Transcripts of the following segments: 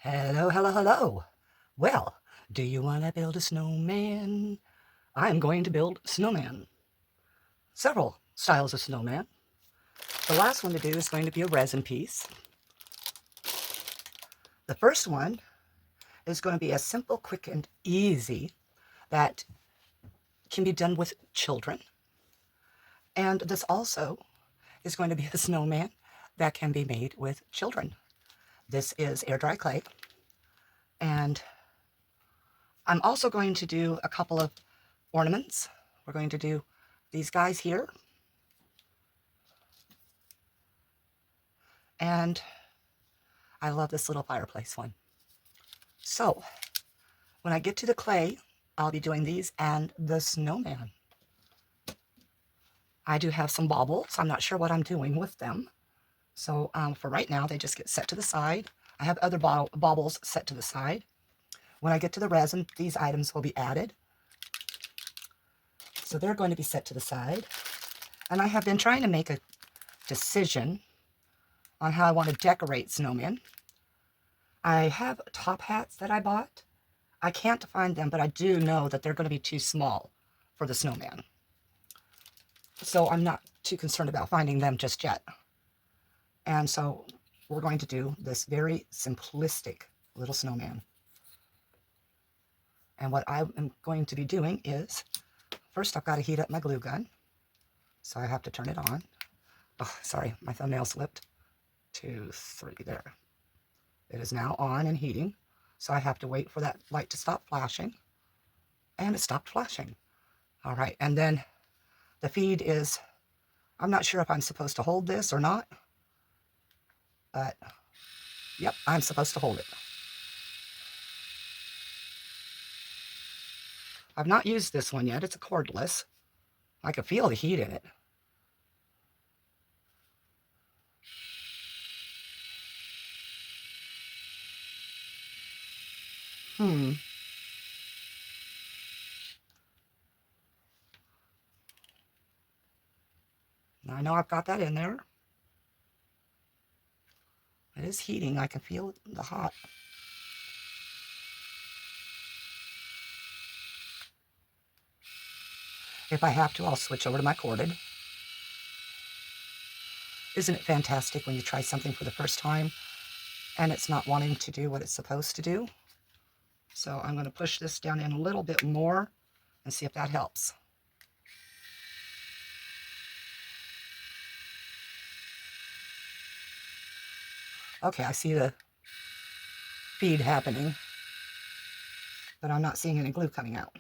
Hello, hello, hello. Well, do you want to build a snowman? I'm going to build snowman. Several styles of snowman. The last one to do is going to be a resin piece. The first one is going to be a simple, quick, and easy that can be done with children. And this also is going to be a snowman that can be made with children. This is air dry clay. And I'm also going to do a couple of ornaments. We're going to do these guys here. And I love this little fireplace one. So when I get to the clay, I'll be doing these and the snowman. I do have some baubles. I'm not sure what I'm doing with them. So for right now, they just get set to the side. I have other baubles set to the side. When I get to the resin, these items will be added. So they're going to be set to the side. And I have been trying to make a decision on how I want to decorate snowmen. I have top hats that I bought. I can't find them, but I do know that they're going to be too small for the snowman. So I'm not too concerned about finding them just yet. And so we're going to do this very simplistic little snowman. And what I am going to be doing is, first I've got to heat up my glue gun. So I have to turn it on. Oh, sorry, my thumbnail slipped. 2, 3, there. It is now on and heating. So I have to wait for that light to stop flashing. And it stopped flashing. All right, and then the feed is, I'm not sure if I'm supposed to hold this or not. But, yep, I'm supposed to hold it. I've not used this one yet. It's a cordless. I can feel the heat in it. I know I've got that in there. It is heating. I can feel the hot. If I have to, I'll switch over to my corded. Isn't it fantastic when you try something for the first time and it's not wanting to do what it's supposed to do? So I'm going to push this down in a little bit more and see if that helps. Okay, I see the feed happening, but I'm not seeing any glue coming out.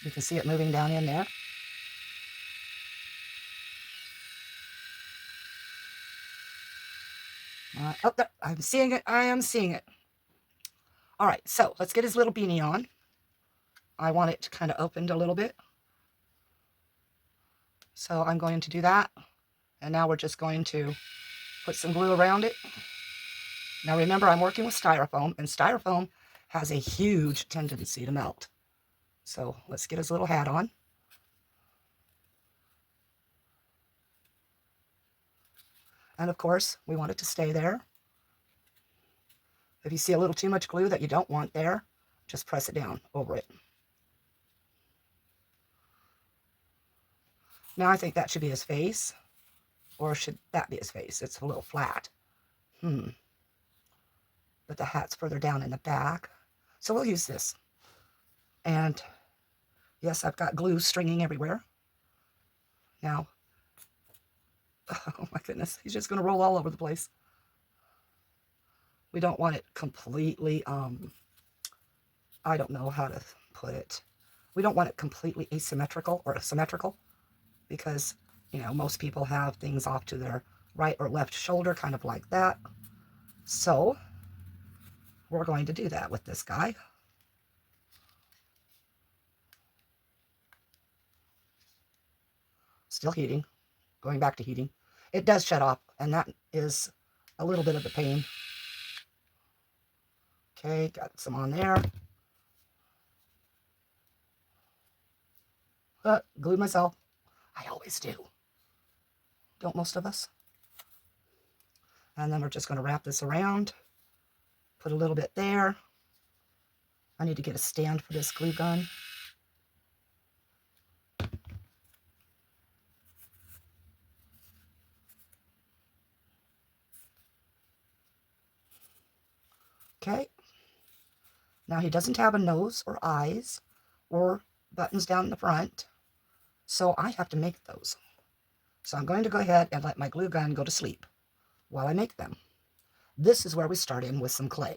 You can see it moving down in there. Oh, there, I'm seeing it. I am seeing it. All right, so let's get his little beanie on. I want it kind of opened a little bit. So I'm going to do that. And now we're just going to put some glue around it. Now remember, I'm working with styrofoam, and styrofoam has a huge tendency to melt. So let's get his little hat on. And of course, we want it to stay there. If you see a little too much glue that you don't want there, just press it down over it. Now I think that should be his face. Or should that be his face? It's a little flat. But the hat's further down in the back. So we'll use this. And yes, I've got glue stringing everywhere. Now, oh my goodness, he's just going to roll all over the place. We don't want it completely, I don't know how to put it. We don't want it completely asymmetrical or symmetrical because, you know, most people have things off to their right or left shoulder, kind of like that. So we're going to do that with this guy. Still heating, going back to heating. It does shut off, and that is a little bit of a pain. Okay, got some on there. Glued myself. I always do. don't most of us? And then we're just going to wrap this around, put a little bit there. I need to get a stand for this glue gun. Okay. Now he doesn't have a nose or eyes or buttons down in the front, so I have to make those. So I'm going to go ahead and let my glue gun go to sleep while I make them. This is where we start in with some clay.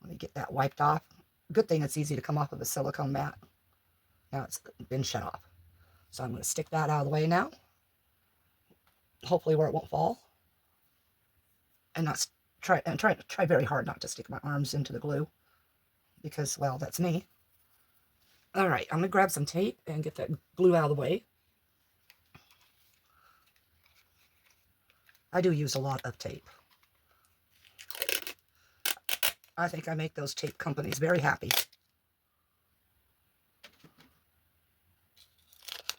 Let me get that wiped off. Good thing it's easy to come off of a silicone mat. Now it's been shut off. So I'm going to stick that out of the way now. Hopefully where it won't fall. And not try very hard not to stick my arms into the glue. Because, well, that's me. Alright, I'm going to grab some tape and get that glue out of the way. I do use a lot of tape. I think I make those tape companies very happy.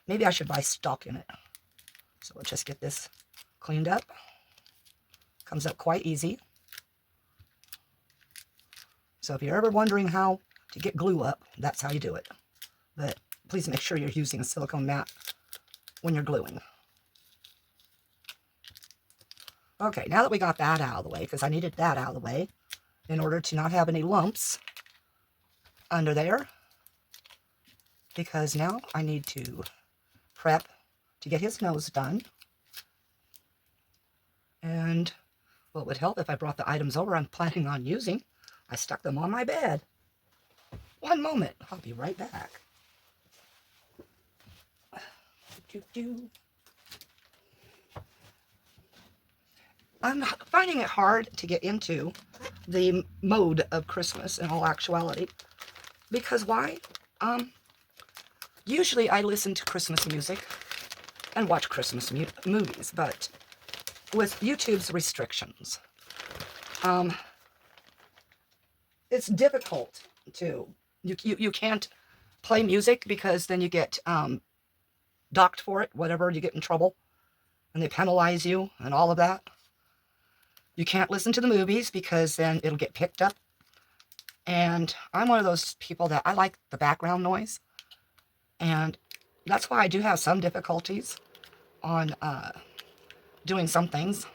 Maybe I should buy stock in it. So let's just get this cleaned up. Comes up quite easy. So if you're ever wondering how to get glue up, that's how you do it. But please make sure you're using a silicone mat when you're gluing. Okay, now that we got that out of the way, because I needed that out of the way in order to not have any lumps under there, because now I need to prep to get his nose done. And what would help if I brought the items over I'm planning on using. I stuck them on my bed. One moment, I'll be right back. I'm finding it hard to get into the mode of Christmas in all actuality. Because why? Usually I listen to Christmas music and watch Christmas movies, but with YouTube's restrictions, it's difficult to, you can't play music because then you get docked for it, whatever, you get in trouble, and they penalize you and all of that. You can't listen to the movies because then it'll get picked up. And I'm one of those people that I like the background noise. And that's why I do have some difficulties on doing some things,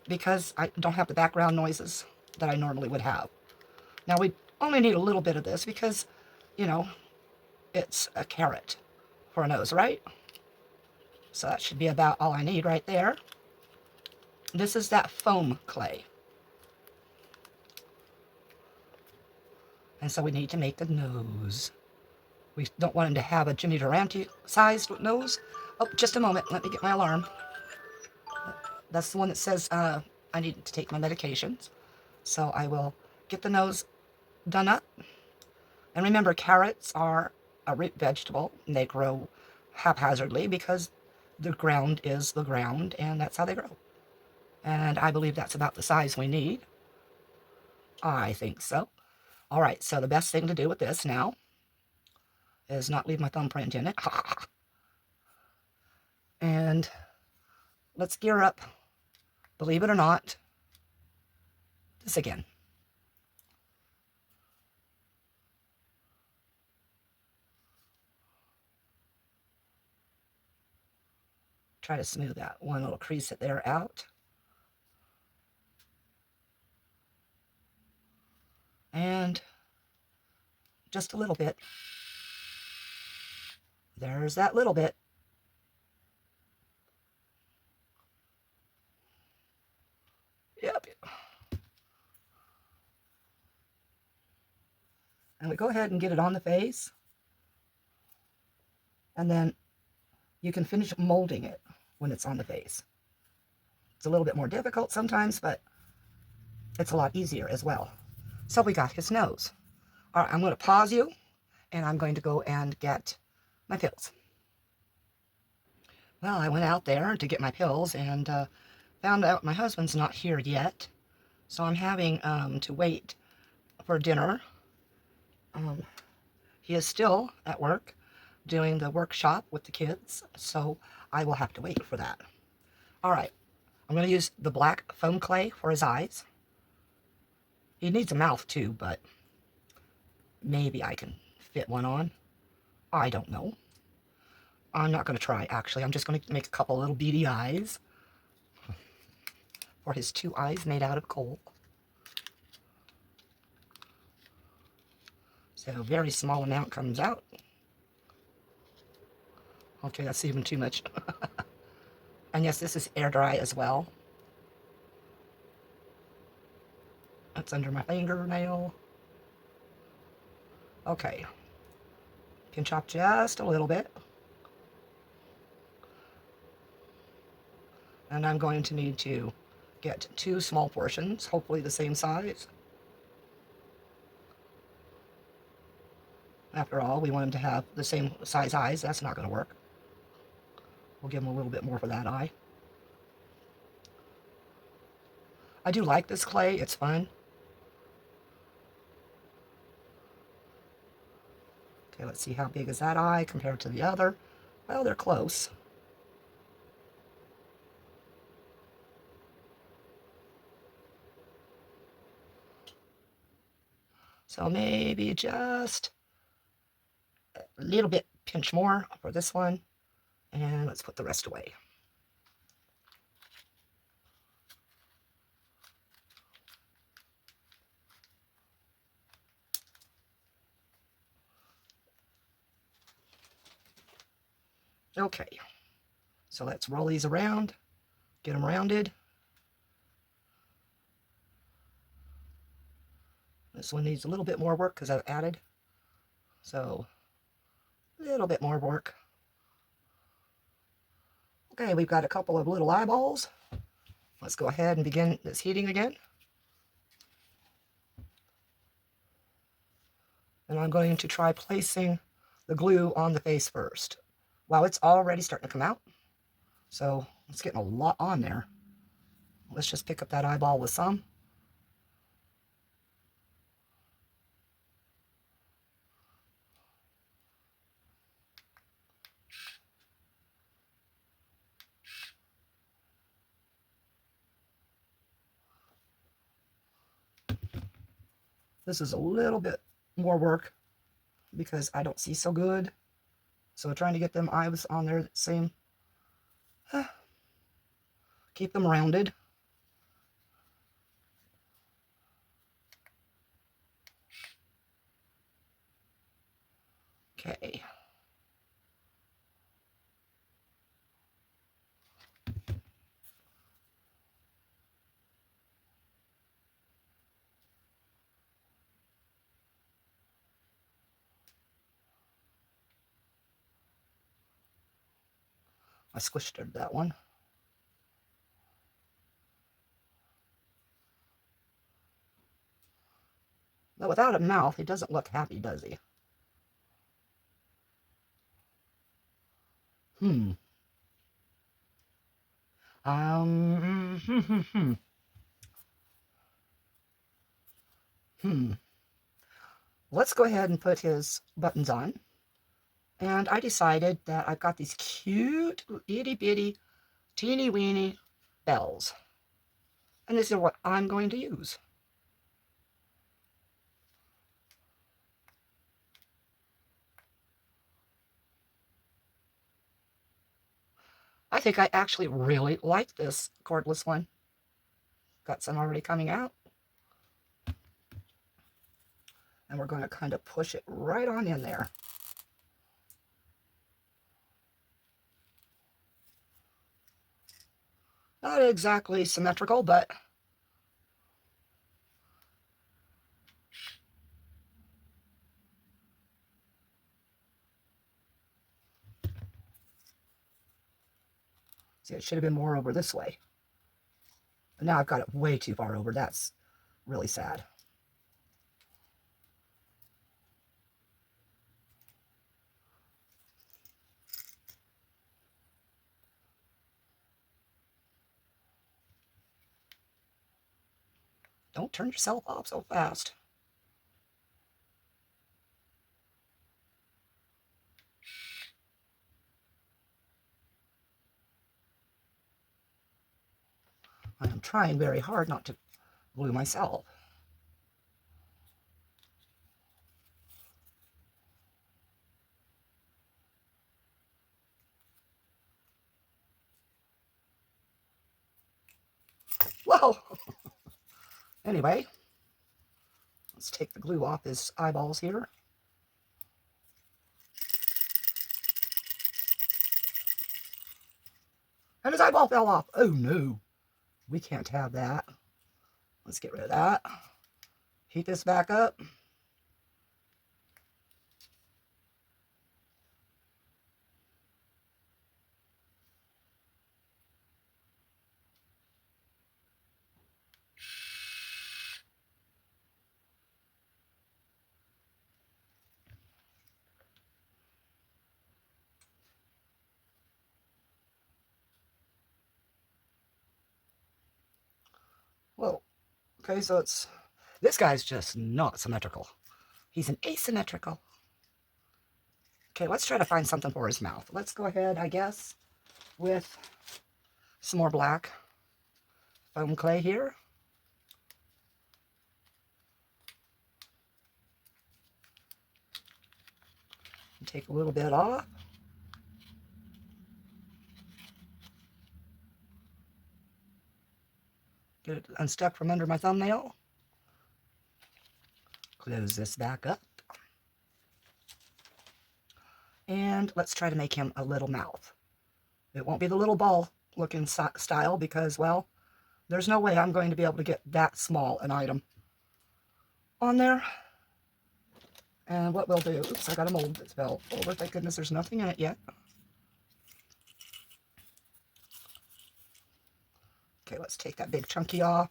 because I don't have the background noises that I normally would have. Now we only need a little bit of this because, you know, it's a carrot for a nose, right? So that should be about all I need right there. This is that foam clay. And so we need to make the nose. We don't want him to have a Jimmy Durante-sized nose. Oh, just a moment. Let me get my alarm. That's the one that says I need to take my medications. So I will get the nose done up. And remember, carrots are a root vegetable, and they grow haphazardly because the ground is the ground, and that's how they grow. And I believe that's about the size we need. I think so. All right, so the best thing to do with this now is not leave my thumbprint in it. And let's gear up, believe it or not, this again. Try to smooth that one little crease there out. And just a little bit. There's that little bit. Yep. And we go ahead and get it on the face. And then you can finish molding it when it's on the face. It's a little bit more difficult sometimes, but it's a lot easier as well. So we got his nose. All right, I'm going to pause you, and I'm going to go and get my pills. Well, I went out there to get my pills and found out my husband's not here yet. So I'm having to wait for dinner. He is still at work, doing the workshop with the kids, so I will have to wait for that. All right, I'm going to use the black foam clay for his eyes. He needs a mouth too, but maybe I can fit one on. I don't know. I'm not going to try, actually. I'm just going to make a couple little beady eyes for his 2 eyes made out of coal. So a very small amount comes out. Okay, that's even too much. And yes, this is air dry as well. That's under my fingernail. Okay. Pinch off just a little bit. And I'm going to need to get 2 small portions, hopefully the same size. After all, we want him to have the same size eyes. That's not going to work. We'll give him a little bit more for that eye. I do like this clay. It's fun. Okay, let's see how big is that eye compared to the other. Well, they're close. So maybe just a little bit, pinch more for this one. And let's put the rest away. Okay, so let's roll these around, get them rounded. This one needs a little bit more work because I've added. So, a little bit more work. Okay, we've got a couple of little eyeballs. Let's go ahead and begin this heating again. And I'm going to try placing the glue on the face first. Wow, it's already starting to come out. So it's getting a lot on there. Let's just pick up that eyeball with some. This is a little bit more work because I don't see so good. So trying to get them eyes on there the same. Keep them rounded. Okay. I squished that one. But without a mouth, he doesn't look happy, does he? Hmm. Um. Let's go ahead and put his buttons on. And I decided that I've got these cute, itty bitty, teeny weeny bells. And this is what I'm going to use. I think I actually really like this cordless one. Got some already coming out. And we're going to kind of push it right on in there. Not exactly symmetrical, but see, it should have been more over this way. But now I've got it way too far over. That's really sad. Don't turn yourself off so fast. trying very hard not to glue myself. Whoa! Anyway, let's take the glue off his eyeballs here. And his eyeball fell off. Oh no, we can't have that. Let's get rid of that. Heat this back up. Whoa. Okay, so this guy's just not symmetrical. He's an asymmetrical. Okay, let's try to find something for his mouth. Let's go ahead, I guess, with some more black foam clay here. Take a little bit off. Get it unstuck from under my thumbnail. Close this back up. And let's try to make him a little mouth. It won't be the little ball looking style because, well, there's no way I'm going to be able to get that small an item on there. And what we'll do, oops, I got a mold that fell over. Thank goodness there's nothing in it yet. Okay, let's take that big chunky off.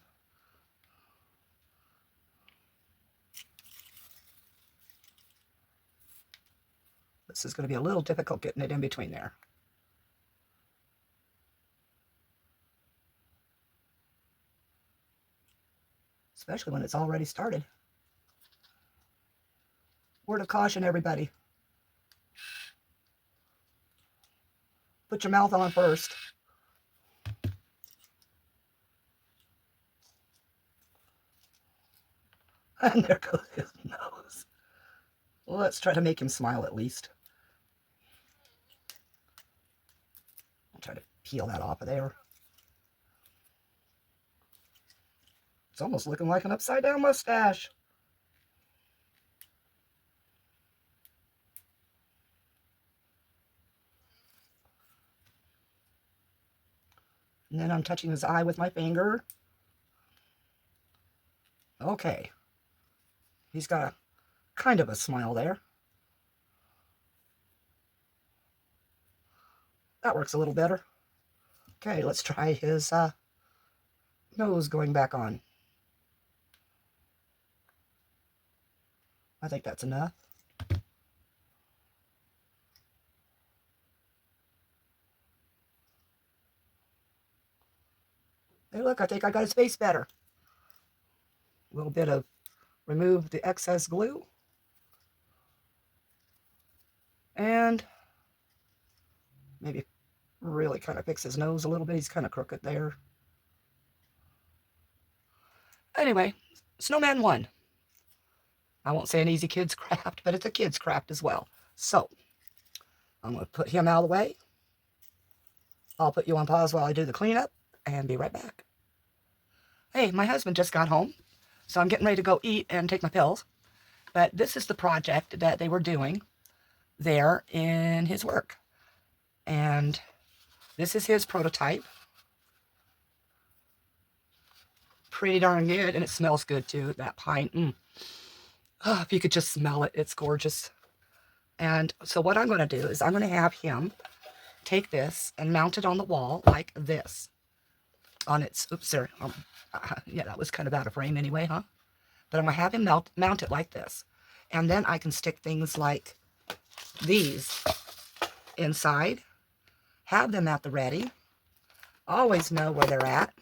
This is going to be a little difficult getting it in between there. Especially when it's already started. Word of caution, everybody. Put your mouth on first. And there goes his nose. Well, let's try to make him smile at least. I'll try to peel that off of there. It's almost looking like an upside down mustache. And then I'm touching his eye with my finger. Okay. He's got a kind of a smile there. That works a little better. Okay, let's try his nose going back on. I think that's enough. Hey, look, I think I got his face better. A little bit of remove the excess glue. And maybe really kind of fix his nose a little bit. He's kind of crooked there. Anyway, Snowman 1. I won't say an easy kid's craft, but it's a kid's craft as well. So, I'm going to put him out of the way. I'll put you on pause while I do the cleanup and be right back. Hey, my husband just got home, so I'm getting ready to go eat and take my pills. But this is the project that they were doing there in his work. And this is his prototype. Pretty darn good, and it smells good too, that pine. Oh, if you could just smell it, it's gorgeous. And so what I'm going to do is I'm going to have him take this and mount it on the wall like this. On its, oops, sorry. Yeah, that was kind of out of frame anyway, huh? But I'm going to have him mount it like this. And then I can stick things like these inside. Have them at the ready. Always know where they're at.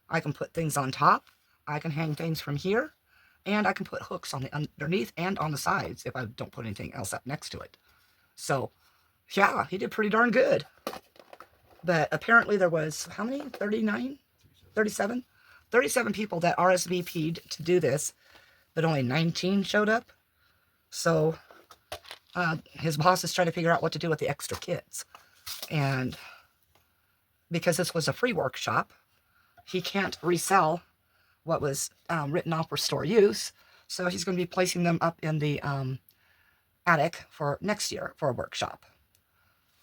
I can put things on top. I can hang things from here. And I can put hooks on the underneath and on the sides if I don't put anything else up next to it. So, yeah, he did pretty darn good. But apparently there was, how many? 39? 37? 37 people that RSVP'd to do this, but only 19 showed up. So his boss is trying to figure out what to do with the extra kids. And because this was a free workshop, he can't resell what was written off for store use. So he's going to be placing them up in the attic for next year for a workshop.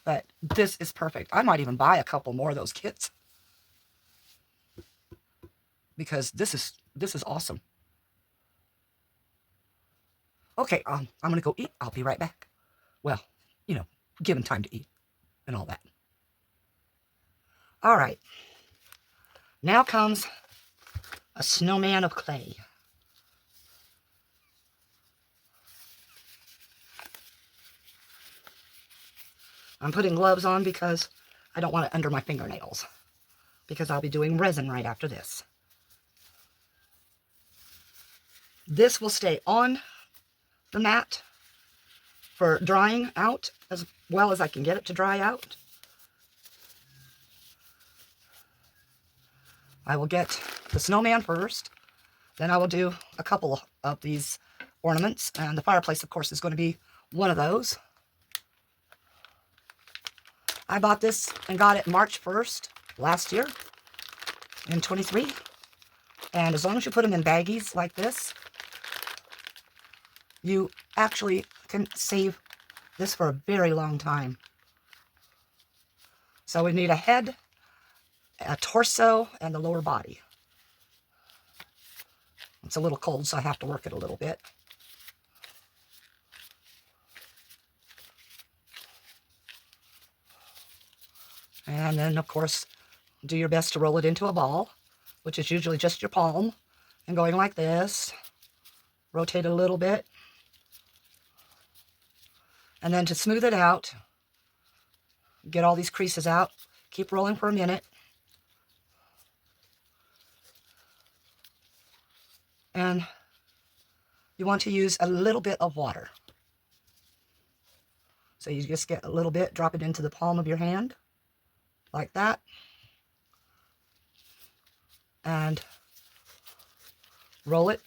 But this is perfect. I might even buy a couple more of those kits, because this is awesome. Okay, I'm going to go eat. I'll be right back. Well, you know, give him time to eat and all that. All right. Now comes a snowman of clay. I'm putting gloves on because I don't want it under my fingernails, because I'll be doing resin right after this. This will stay on the mat for drying out as well as I can get it to dry out. I will get the snowman first, then I will do a couple of these ornaments, and the fireplace, of course, is going to be one of those. I bought this and got it March 1st last year in 23. And as long as you put them in baggies like this, you actually can save this for a very long time. So we need a head, a torso, and the lower body. It's a little cold, so I have to work it a little bit. And then, of course, do your best to roll it into a ball, which is usually just your palm, and going like this. Rotate it a little bit. And then to smooth it out, get all these creases out, keep rolling for a minute. And you want to use a little bit of water. So you just get a little bit, drop it into the palm of your hand, like that. And roll it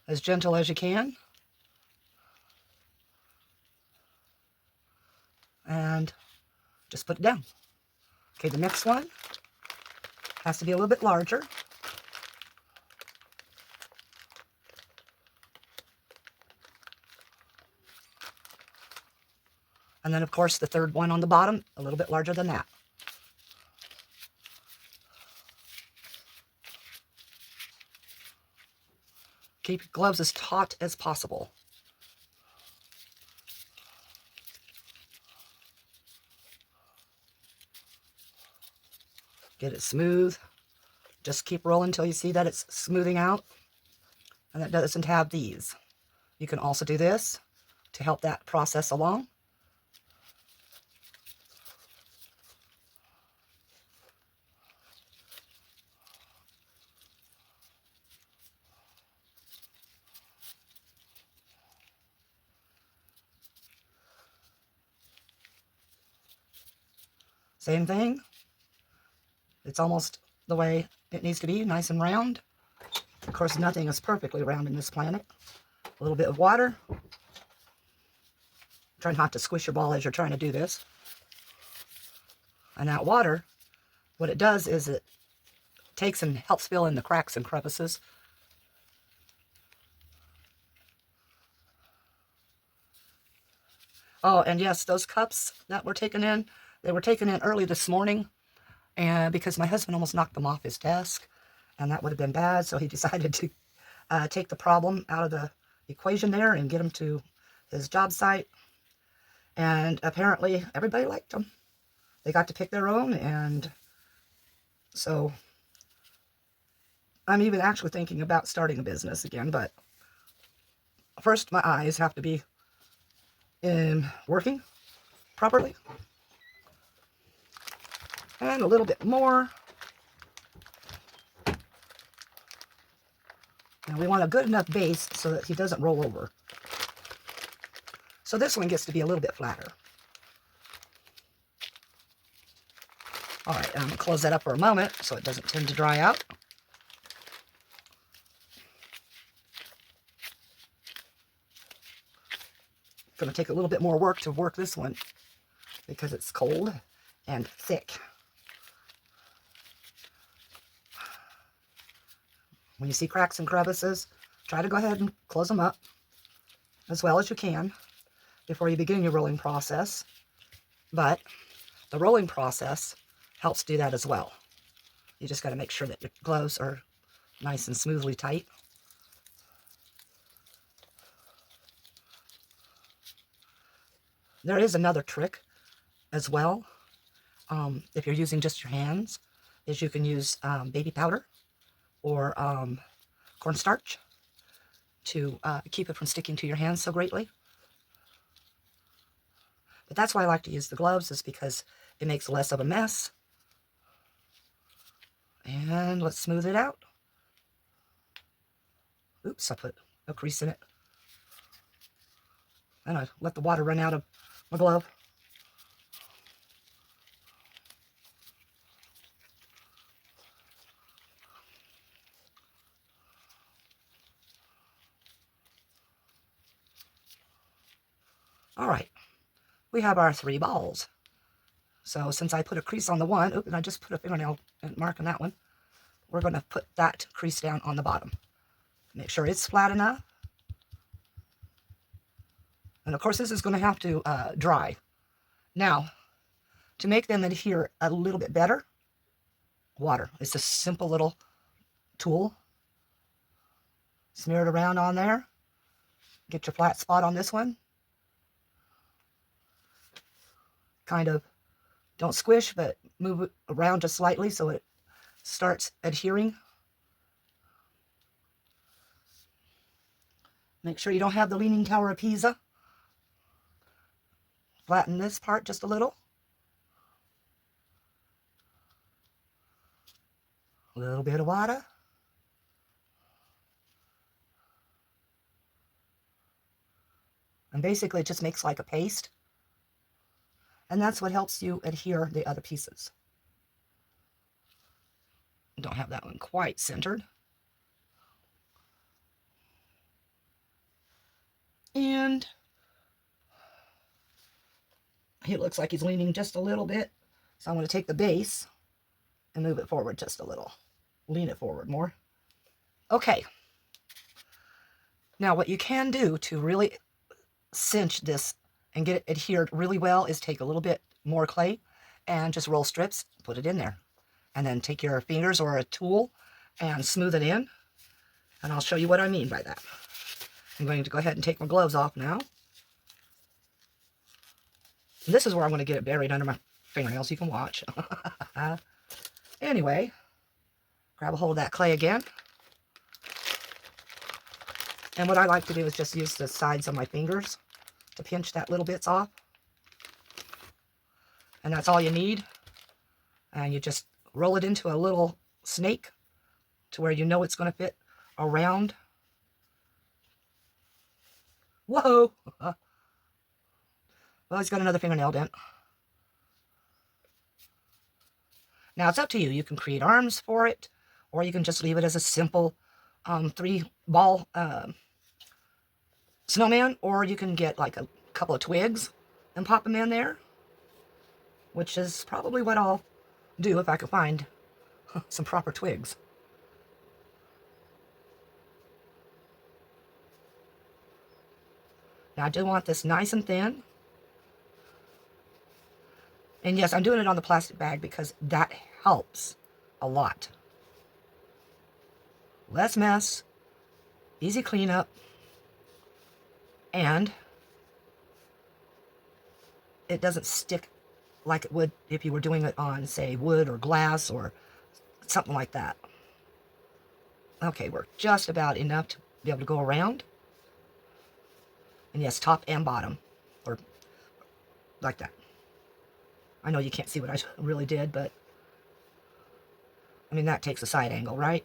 as gentle as you can. And just put it down. Okay, the next one has to be a little bit larger. And then, of course, the third one on the bottom, a little bit larger than that. Keep your gloves as taut as possible. Get it smooth. Just keep rolling until you see that it's smoothing out. And it doesn't have these. You can also do this to help that process along. Same thing. It's almost the way it needs to be, nice and round. Of course, nothing is perfectly round in this planet. A little bit of water. Try not to squish your ball as you're trying to do this. And that water, what it does is it takes and helps fill in the cracks and crevices. Oh, and yes, those cups that were taken in, they were taken in early this morning, and because my husband almost knocked them off his desk, and that would have been bad, so he decided to take the problem out of the equation there and get them to his job site. And apparently everybody liked them. They got to pick their own, and so I'm even actually thinking about starting a business again, but first my eyes have to be working properly. And a little bit more. And we want a good enough base so that he doesn't roll over. So this one gets to be a little bit flatter. All right, I'm going to close that up for a moment so it doesn't tend to dry out. Going to take a little bit more work to work this one because it's cold and thick. When you see cracks and crevices, try to go ahead and close them up as well as you can before you begin your rolling process. But the rolling process helps do that as well. You just got to make sure that your gloves are nice and smoothly tight. There is another trick as well. If you're using just your hands, is you can use baby powder or cornstarch to keep it from sticking to your hands so greatly. But that's why I like to use the gloves, is because it makes less of a mess. And let's smooth it out. Oops, I put a crease in it. And I let the water run out of my glove. All right, we have our 3 balls. So since I put a crease on the one, and I just put a fingernail mark on that one, we're going to put that crease down on the bottom. Make sure it's flat enough. And of course, this is going to have to dry. Now, to make them adhere a little bit better, water. It's a simple little tool. Smear it around on there. Get your flat spot on this one. Kind of, don't squish, but move it around just slightly so it starts adhering. Make sure you don't have the Leaning Tower of Pisa. Flatten this part just a little. A little bit of water. And basically it just makes like a paste. And that's what helps you adhere the other pieces. Don't have that one quite centered. And he looks like he's leaning just a little bit. So I'm going to take the base and move it forward just a little. Lean it forward more. Okay. Now what you can do to really cinch this and get it adhered really well is take a little bit more clay and just roll strips, put it in there. And then take your fingers or a tool and smooth it in. And I'll show you what I mean by that. I'm going to go ahead and take my gloves off now. And this is where I'm going to get it buried under my fingernails. You can watch. Anyway, grab a hold of that clay again. And what I like to do is just use the sides of my fingers to pinch that little bits off. And that's all you need. And you just roll it into a little snake to where you know it's going to fit around. Whoa! Well, he's got another fingernail dent. Now it's up to you. You can create arms for it, or you can just leave it as a simple 3-ball snowman, or you can get like a couple of twigs and pop them in there, which is probably what I'll do if I can find some proper twigs. Now I do want this nice and thin. And yes, I'm doing it on the plastic bag because that helps a lot. Less mess, easy cleanup, and it doesn't stick like it would if you were doing it on, say, wood or glass or something like that. Okay, we're just about enough to be able to go around. And yes, top and bottom, or like that. I know you can't see what I really did, but I mean, that takes a side angle, right?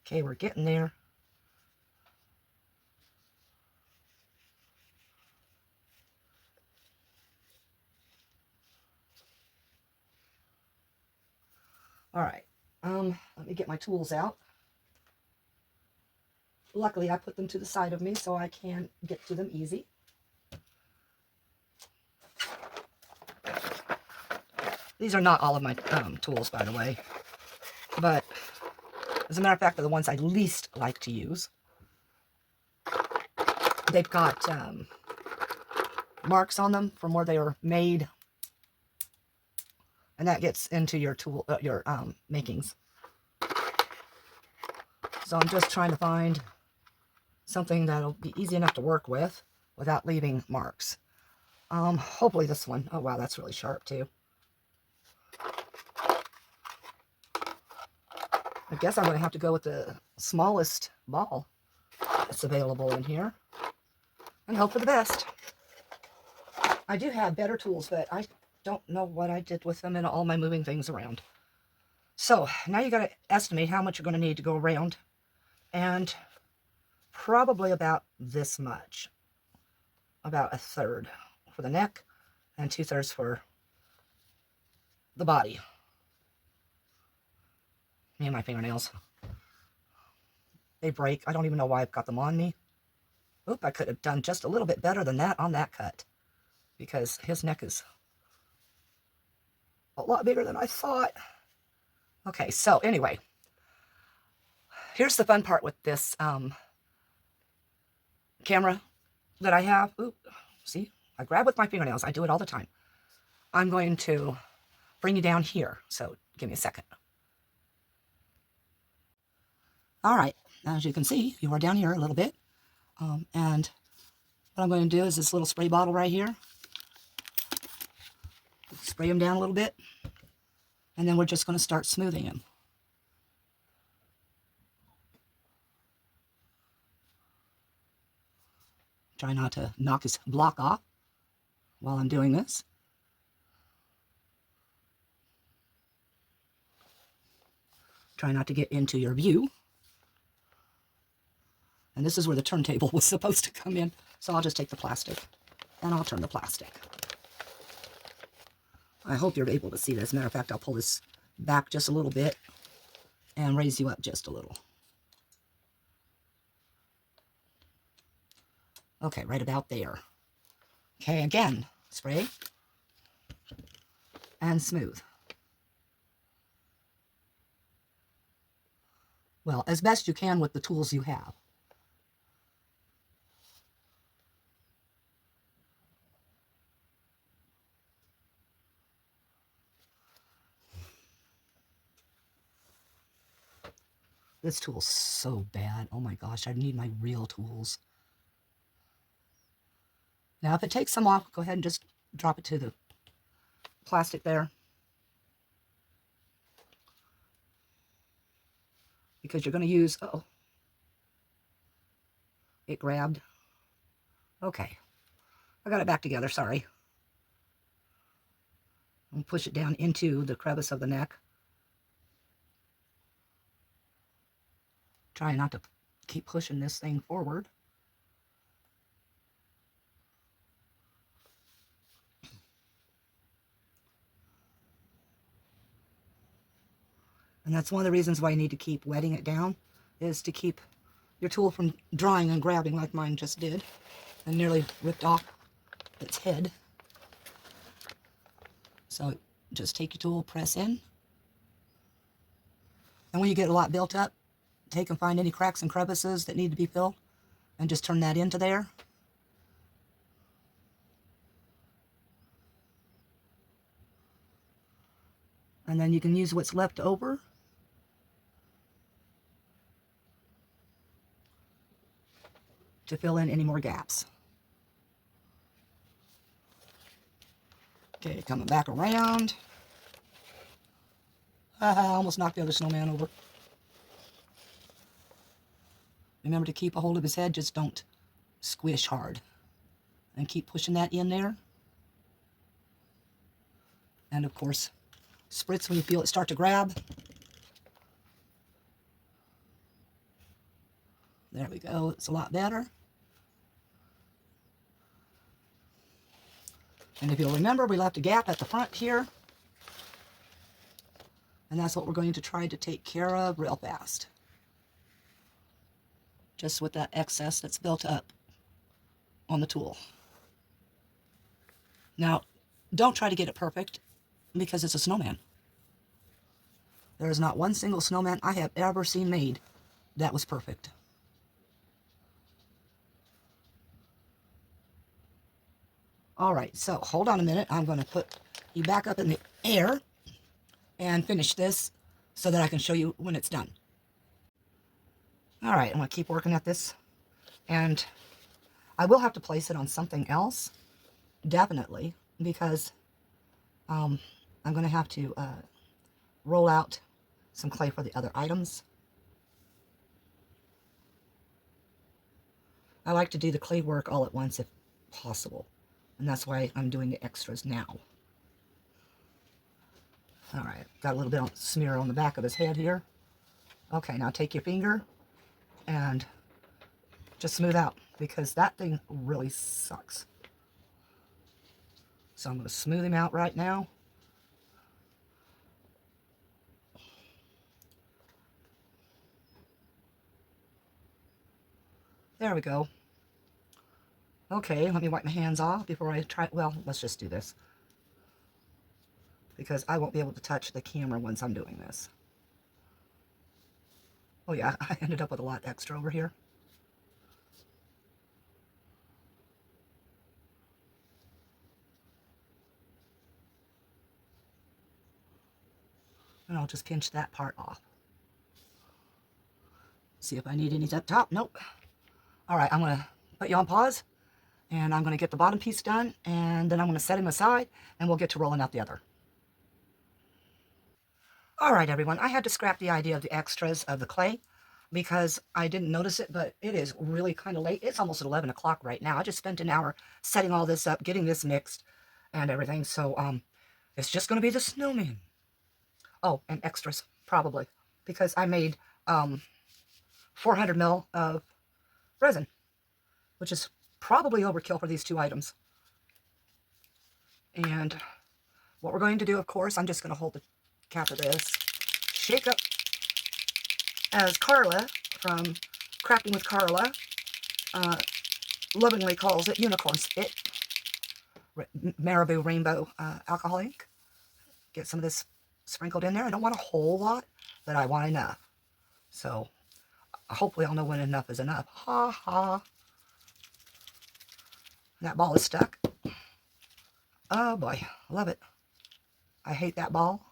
Okay, we're getting there. All right, let me get my tools out. Luckily, I put them to the side of me so I can get to them easy. These are not all of my tools, by the way, but as a matter of fact, they're the ones I least like to use. They've got marks on them from where they were made, and that gets into your tool, your makings. So I'm just trying to find something that'll be easy enough to work with without leaving marks. Hopefully this one. Oh wow, that's really sharp too. I guess I'm going to have to go with the smallest ball that's available in here and hope for the best. I do have better tools, but I don't know what I did with them and all my moving things around. So now you got to estimate how much you're going to need to go around, and probably about this much, about 1/3 for the neck and 2/3 for the body. Me and my fingernails, they break. I don't even know why I've got them on me. Oop, I could have done just a little bit better than that on that cut, because his neck is a lot bigger than I thought. Okay, so anyway, here's the fun part with this camera that I have. Oop, see, I grab with my fingernails. I do it all the time. I'm going to bring you down here, so give me a second. All right, as you can see, you are down here a little bit. And what I'm going to do is this little spray bottle right here. Spray them down a little bit. And then we're just going to start smoothing him. Try not to knock his block off while I'm doing this. Try not to get into your view. And this is where the turntable was supposed to come in. So I'll just take the plastic and I'll turn the plastic. I hope you're able to see this. As a matter of fact, I'll pull this back just a little bit and raise you up just a little. Okay, right about there. Okay, again, spray and smooth. Well, as best you can with the tools you have. This tool's so bad. Oh my gosh, I need my real tools. Now, if it takes some off, go ahead and just drop it to the plastic there. Because you're going to use, uh-oh, it grabbed. Okay, I got it back together, sorry. And push it down into the crevice of the neck. Try not to keep pushing this thing forward. And that's one of the reasons why you need to keep wetting it down, is to keep your tool from drying and grabbing like mine just did and nearly ripped off its head. So just take your tool, press in. And when you get a lot built up, take and find any cracks and crevices that need to be filled and just turn that into there. And then you can use what's left over to fill in any more gaps. Okay, coming back around. I almost knocked the other snowman over. Remember to keep a hold of his head, just don't squish hard. And keep pushing that in there. And of course, spritz when you feel it start to grab. There we go, it's a lot better. And if you'll remember, we left a gap at the front here. And that's what we're going to try to take care of real fast. Just with that excess that's built up on the tool. Now, don't try to get it perfect because it's a snowman. There is not one single snowman I have ever seen made that was perfect. All right, so hold on a minute. I'm going to put you back up in the air and finish this so that I can show you when it's done. All right, I'm going to keep working at this. And I will have to place it on something else, definitely, because I'm going to have to roll out some clay for the other items. I like to do the clay work all at once if possible, and that's why I'm doing the extras now. All right, got a little bit of smear on the back of his head here. Okay, now take your finger and just smooth out, because that thing really sucks. So I'm going to smooth him out right now. There we go. Okay, let me wipe my hands off before I try. Well, let's just do this, because I won't be able to touch the camera once I'm doing this. Oh yeah, I ended up with a lot extra over here. And I'll just pinch that part off. See if I need any up top. Nope. All right, I'm going to put you on pause, and I'm going to get the bottom piece done, and then I'm going to set him aside, and we'll get to rolling out the other. All right, everyone, I had to scrap the idea of the extras of the clay because I didn't notice it, but it is really kind of late. It's almost 11 o'clock right now. I just spent an hour setting all this up, getting this mixed and everything, so it's just going to be the snowman. Oh, and extras, probably, because I made 400 ml of resin, which is probably overkill for these two items. And what we're going to do, of course, I'm just going to hold the cap of this, shake up, as Carla from Crafting with Carla lovingly calls it, unicorn spit, Marabou Rainbow alcohol ink. Get some of this sprinkled in there. I don't want a whole lot, but I want enough. So hopefully I'll know when enough is enough. Ha ha. That ball is stuck. Oh boy, I love it. I hate that ball.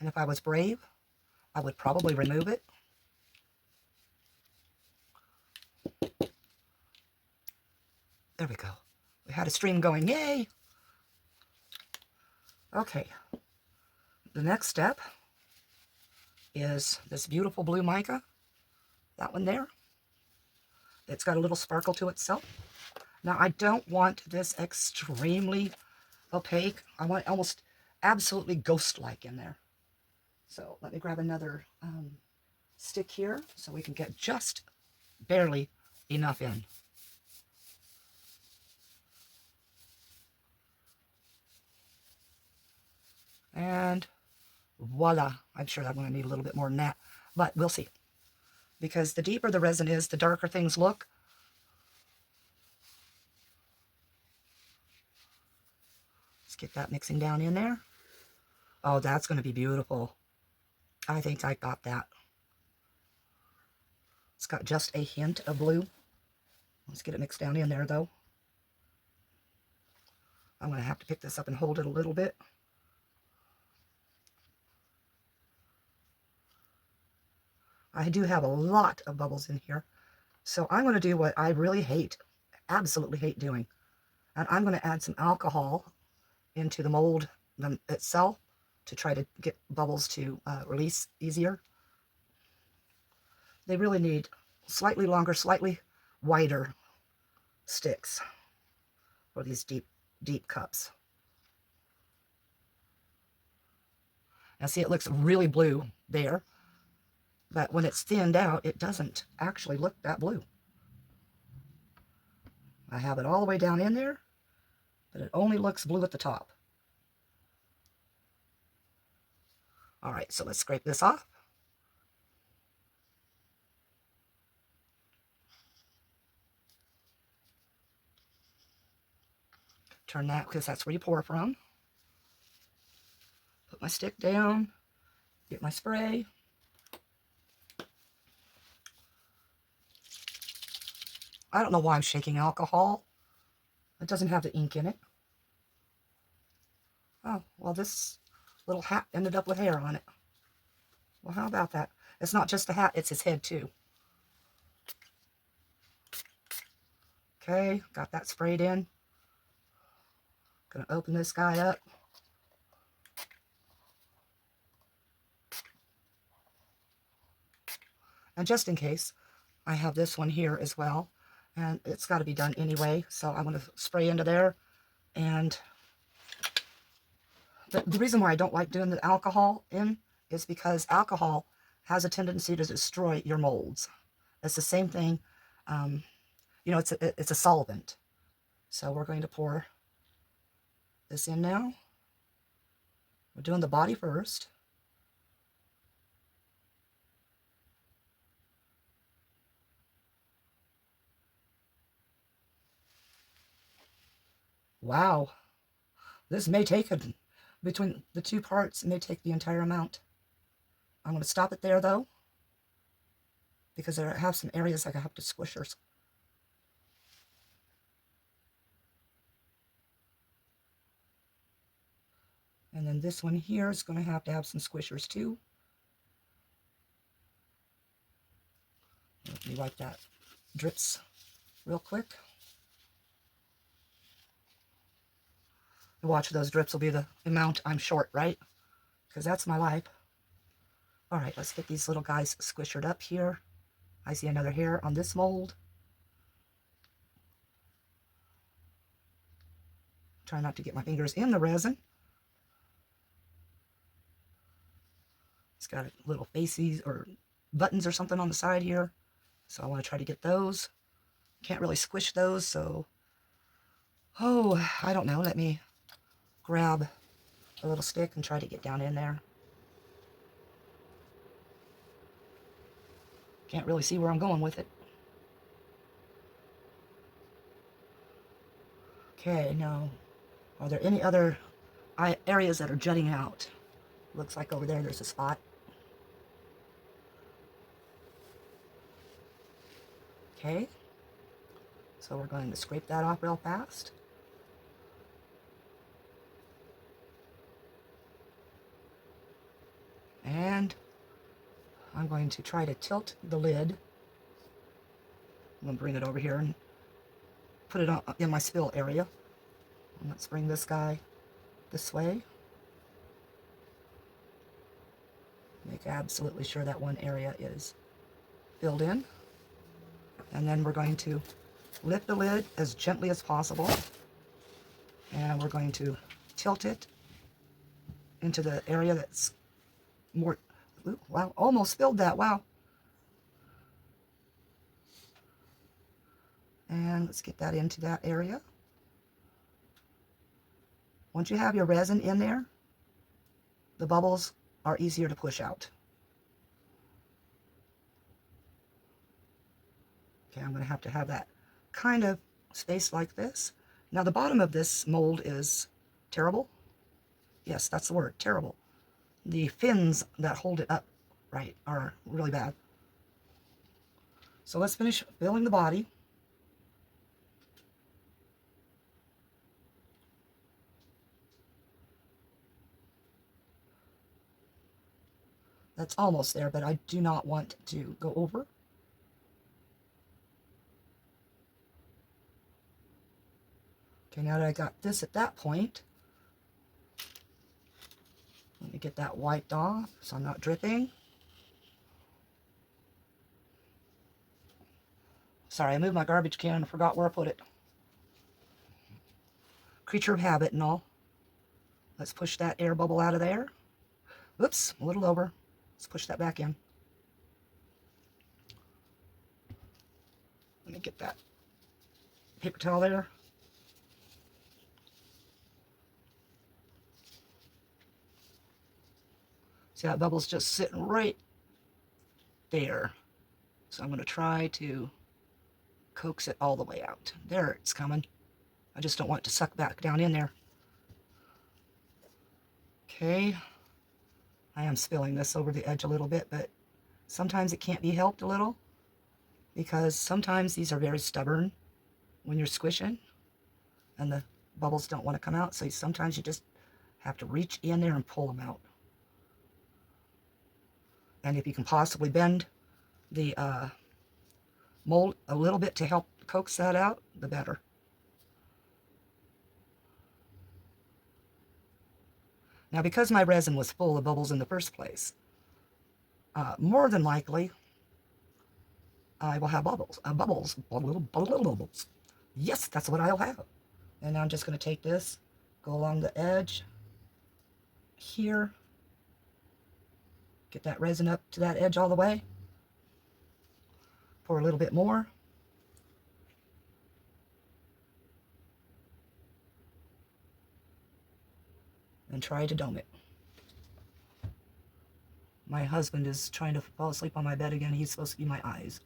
And if I was brave, I would probably remove it. There we go. We had a stream going. Yay! Okay. The next step is this beautiful blue mica. That one there. It's got a little sparkle to itself. Now, I don't want this extremely opaque. I want it almost absolutely ghost-like in there. So let me grab another stick here so we can get just barely enough in. And voila. I'm sure I'm going to need a little bit more than that, but we'll see. Because the deeper the resin is, the darker things look. Let's get that mixing down in there. Oh, that's going to be beautiful. I think I got that. It's got just a hint of blue. Let's get it mixed down in there, though. I'm going to have to pick this up and hold it a little bit. I do have a lot of bubbles in here. So I'm going to do what I really hate, absolutely hate doing. And I'm going to add some alcohol into the mold itself to try to get bubbles to release easier. They really need slightly longer, slightly wider sticks for these deep, deep cups. Now see, it looks really blue there, but when it's thinned out, it doesn't actually look that blue. I have it all the way down in there, but it only looks blue at the top. All right, so let's scrape this off. Turn that, because that's where you pour from. Put my stick down, get my spray. I don't know why I'm shaking alcohol. It doesn't have the ink in it. Oh, well, this little hat ended up with hair on it. Well, how about that? It's not just the hat, it's his head too. Okay, got that sprayed in. Gonna open this guy up. And just in case, I have this one here as well. And it's got to be done anyway. So I'm going to spray into there. And the reason why I don't like doing the alcohol in is because alcohol has a tendency to destroy your molds. It's the same thing. You know, it's a solvent. So we're going to pour this in now. We're doing the body first. Wow. This may take between the two parts, it may take the entire amount. I'm going to stop it there though, because I have some areas I have to squish. And then this one here is going to have some squishers too. Let me wipe that drips real quick. Watch, those drips will be the amount I'm short, right? Because that's my life. All right, let's get these little guys squishered up here. I see another hair on this mold. Try not to get my fingers in the resin. It's got little faces or buttons or something on the side here. So I want to try to get those. Can't really squish those, so... Oh, I don't know. Let me grab a little stick and try to get down in there. Can't really see where I'm going with it. Okay, now, are there any other areas that are jutting out? Looks like over there there's a spot. Okay, so we're going to scrape that off real fast. And I'm going to try to tilt the lid. I'm going to bring it over here and put it on, in my spill area. And let's bring this guy this way. Make absolutely sure that one area is filled in. And then we're going to lift the lid as gently as possible. And we're going to tilt it into the area that's more... Ooh, wow, almost spilled that, wow. And let's get that into that area. Once you have your resin in there, the bubbles are easier to push out. Okay, I'm going to have that kind of spaced like this. Now the bottom of this mold is terrible. Yes, that's the word, terrible. The fins that hold it up right are really bad. So let's finish filling the body. That's almost there, but I do not want to go over. Okay, now that I got this at that point, let me get that wiped off so I'm not dripping. Sorry, I moved my garbage can and I forgot where I put it. Creature of habit and all. Let's push that air bubble out of there. Oops, a little over. Let's push that back in. Let me get that paper towel there. See, that bubble's just sitting right there. So I'm going to try to coax it all the way out. There, it's coming. I just don't want it to suck back down in there. Okay. I am spilling this over the edge a little bit, but sometimes it can't be helped a little, because sometimes these are very stubborn when you're squishing and the bubbles don't want to come out. So sometimes you just have to reach in there and pull them out. And if you can possibly bend the mold a little bit to help coax that out, the better. Now, because my resin was full of bubbles in the first place, more than likely, I will have bubbles. Little bubbles. Yes, that's what I'll have. And now I'm just going to take this, go along the edge here, get that resin up to that edge all the way, pour a little bit more, and try to dome it. My husband is trying to fall asleep on my bed again. He's supposed to be my eyes,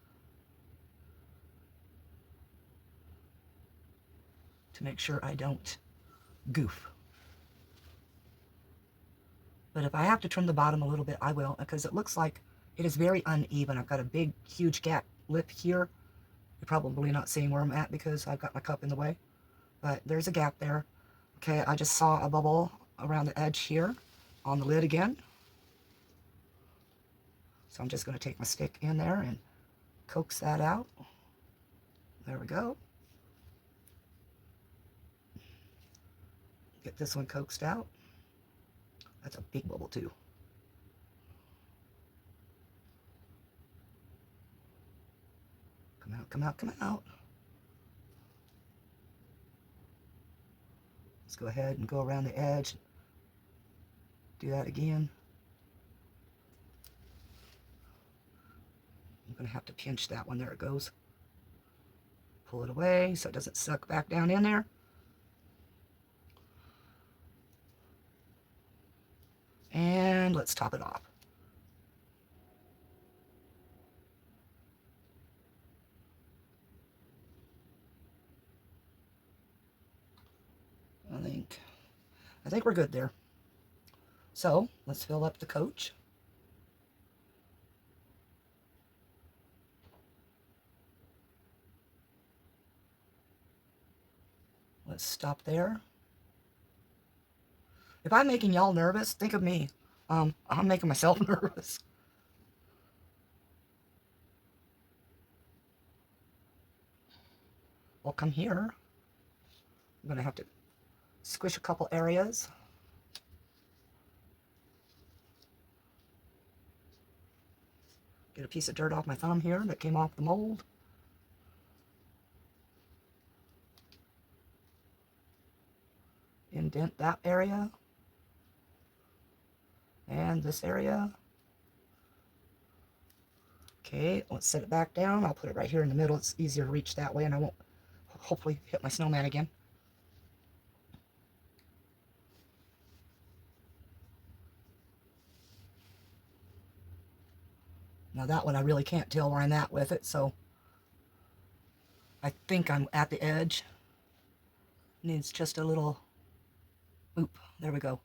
to make sure I don't goof. But if I have to trim the bottom a little bit, I will, because it looks like it is very uneven. I've got a big, huge gap lip here. You're probably not seeing where I'm at because I've got my cup in the way, but there's a gap there. Okay, I just saw a bubble around the edge here on the lid again. So I'm just going to take my stick in there and coax that out. There we go. Get this one coaxed out. That's a big bubble too. Come out, come out, come out. Let's go ahead and go around the edge. Do that again. I'm going to have to pinch that one. There it goes. Pull it away so it doesn't suck back down in there. And let's top it off. I think we're good there. So let's fill up the coach. Let's stop there. If I'm making y'all nervous, think of me. I'm making myself nervous. We'll come here. I'm going to have to squish a couple areas. Get a piece of dirt off my thumb here that came off the mold. Indent that area. And this area. Okay, let's set it back down. I'll put it right here in the middle. It's easier to reach that way, and I won't hopefully hit my snowman again. Now that one I really can't tell where I'm at with it, so I think I'm at the edge. Needs just a little, oop, there we go.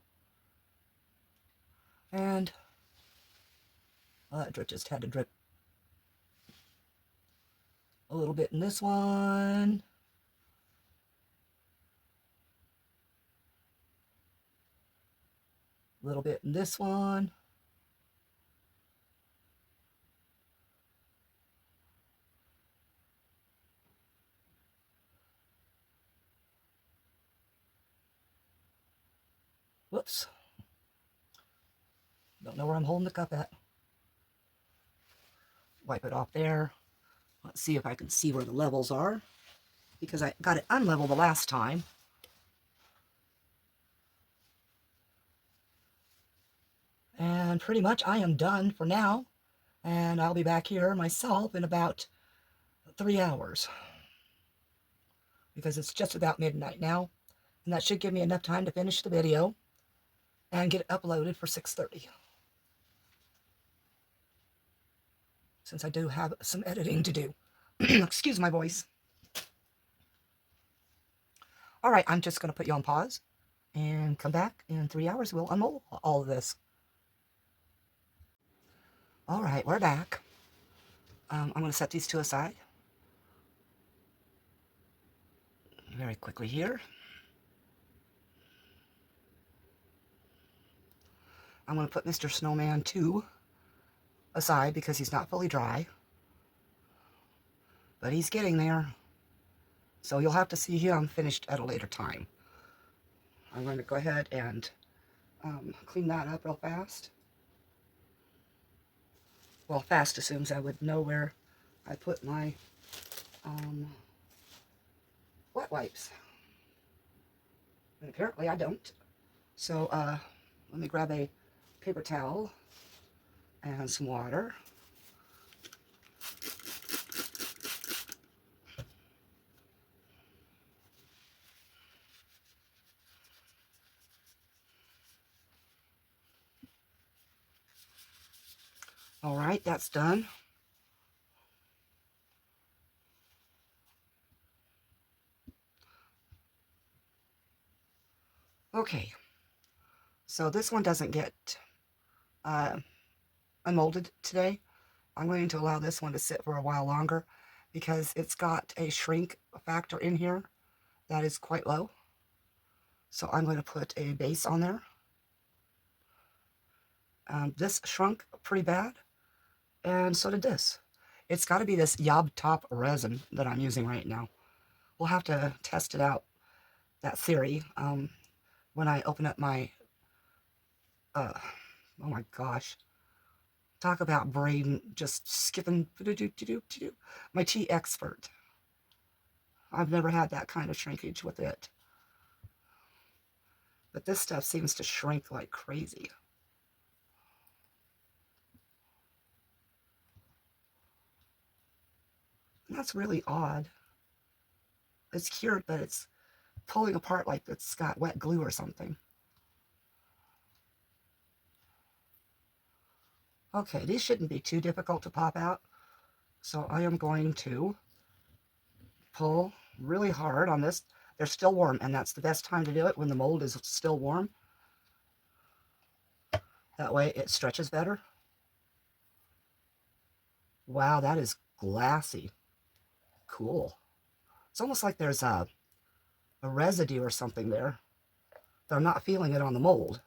And, well, that drip just had to drip a little bit in this one. A little bit in this one. Whoops. Don't know where I'm holding the cup at. Wipe it off there. Let's see if I can see where the levels are, because I got it unlevel the last time. And pretty much I am done for now. And I'll be back here myself in about 3 hours, because it's just about midnight now. And that should give me enough time to finish the video and get it uploaded for 6:30. since I do have some editing to do. Excuse my voice. All right, I'm just going to put you on pause and come back in 3 hours. We'll unmold all of this. All right, we're back. I'm going to set these two aside very quickly here. I'm going to put Mr. Snowman 2 aside because he's not fully dry. But he's getting there. So you'll have to see him finished at a later time. I'm going to go ahead and clean that up real fast. Well, fast assumes I would know where I put my wet wipes. And apparently I don't. So let me grab a paper towel and some water. All right, that's done. Okay, so this one doesn't get unmolded today. I'm going to allow this one to sit for a while longer because it's got a shrink factor in here that is quite low. So I'm going to put a base on there. This shrunk pretty bad, and so did this. It's got to be this Yob Top resin that I'm using right now. We'll have to test it out, that theory, when I open up my, oh my gosh, talk about brain just skipping, my tea expert. I've never had that kind of shrinkage with it. But this stuff seems to shrink like crazy. And that's really odd. It's cured, but it's pulling apart like it's got wet glue or something. Okay, these shouldn't be too difficult to pop out. So I am going to pull really hard on this. They're still warm, and that's the best time to do it, when the mold is still warm. That way it stretches better. Wow, that is glassy. Cool. It's almost like there's a residue or something there, but I'm not feeling it on the mold.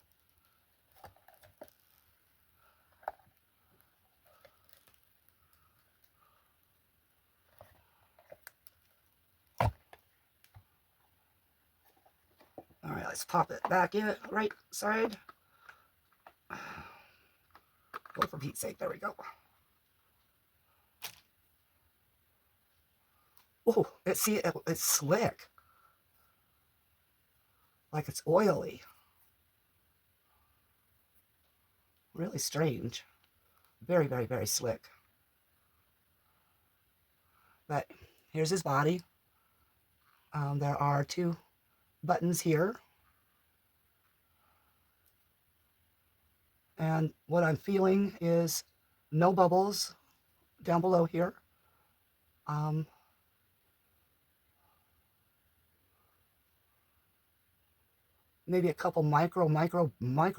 All right, let's pop it back in, right side. Oh, for Pete's sake, there we go. Oh, it's slick. Like it's oily. Really strange. Very, very, very slick. But here's his body. There are 2 buttons here. And what I'm feeling is no bubbles down below here. Maybe a couple micro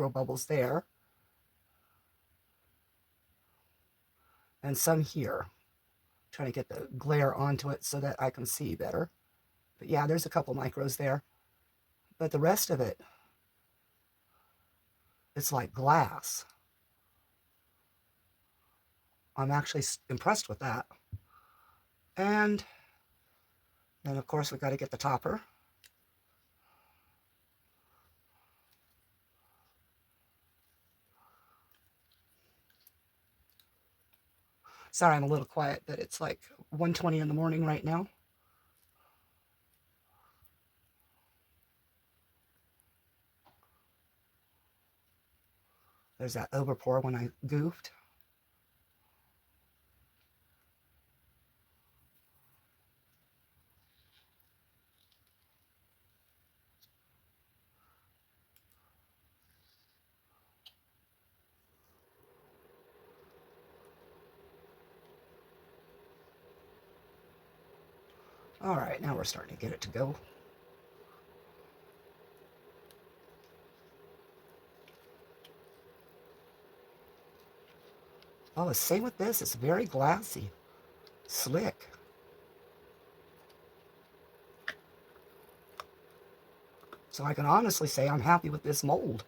bubbles there. And some here. Trying to get the glare onto it so that I can see better. But yeah, there's a couple micros there. But the rest of it, it's like glass. I'm actually impressed with that. And then, of course, we've got to get the topper. Sorry, I'm a little quiet, but it's like 1:20 in the morning right now. There's that overpour when I goofed. All right, now we're starting to get it to go. Oh, the same with this. It's very glassy, slick. So I can honestly say I'm happy with this mold.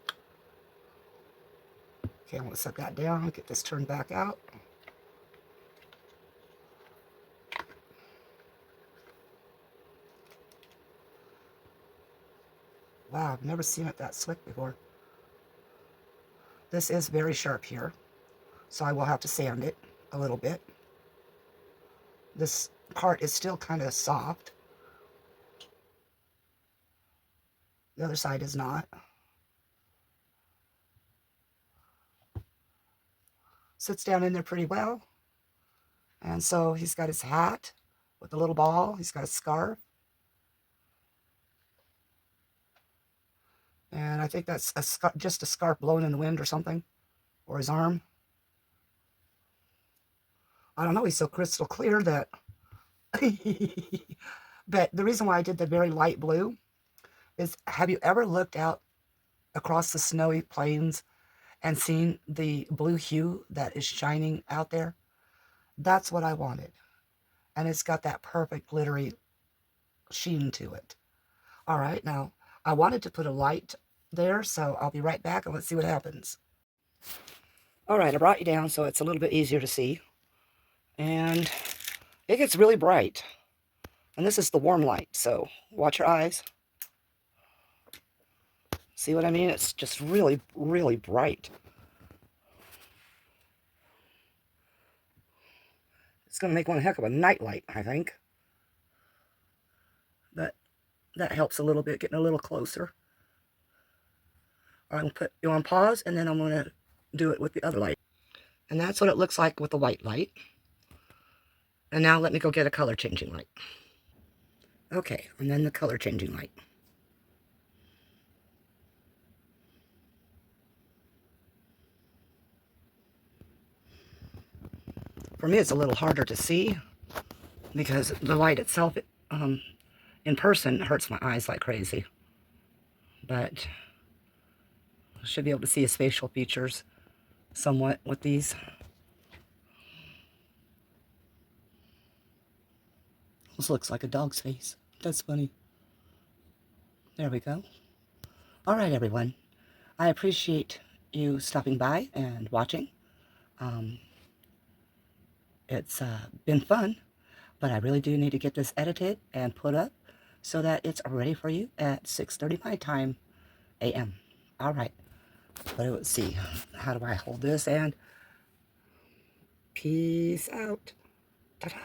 Okay, I'm going to set that down, get this turned back out. Wow, I've never seen it that slick before. This is very sharp here, so I will have to sand it a little bit. This part is still kind of soft. The other side is not. Sits down in there pretty well. And so he's got his hat with the little ball. He's got a scarf. And I think that's just a scarf blowing in the wind or something. Or his arm. I don't know. He's so crystal clear that... But the reason why I did the very light blue is, have you ever looked out across the snowy plains and seen the blue hue that is shining out there? That's what I wanted. And it's got that perfect glittery sheen to it. All right, now I wanted to put a light there, so I'll be right back and let's see what happens. All right, I brought you down so it's a little bit easier to see. And it gets really bright. And this is the warm light, so watch your eyes. See what I mean? It's just really, really bright. It's going to make one heck of a night light, I think. But that helps a little bit, getting a little closer. I'm going to put you on pause, and then I'm going to do it with the other light. And that's what it looks like with the white light. And now let me go get a color changing light. Okay, and then the color changing light. For me, it's a little harder to see because the light itself in person hurts my eyes like crazy. But I should be able to see his facial features somewhat with these. This looks like a dog's face. That's funny. There we go. All right, everyone. I appreciate you stopping by and watching. It's been fun, but I really do need to get this edited and put up so that it's ready for you at 6:30 my time a.m. All right. But let's see. How do I hold this? And peace out. Ta-da.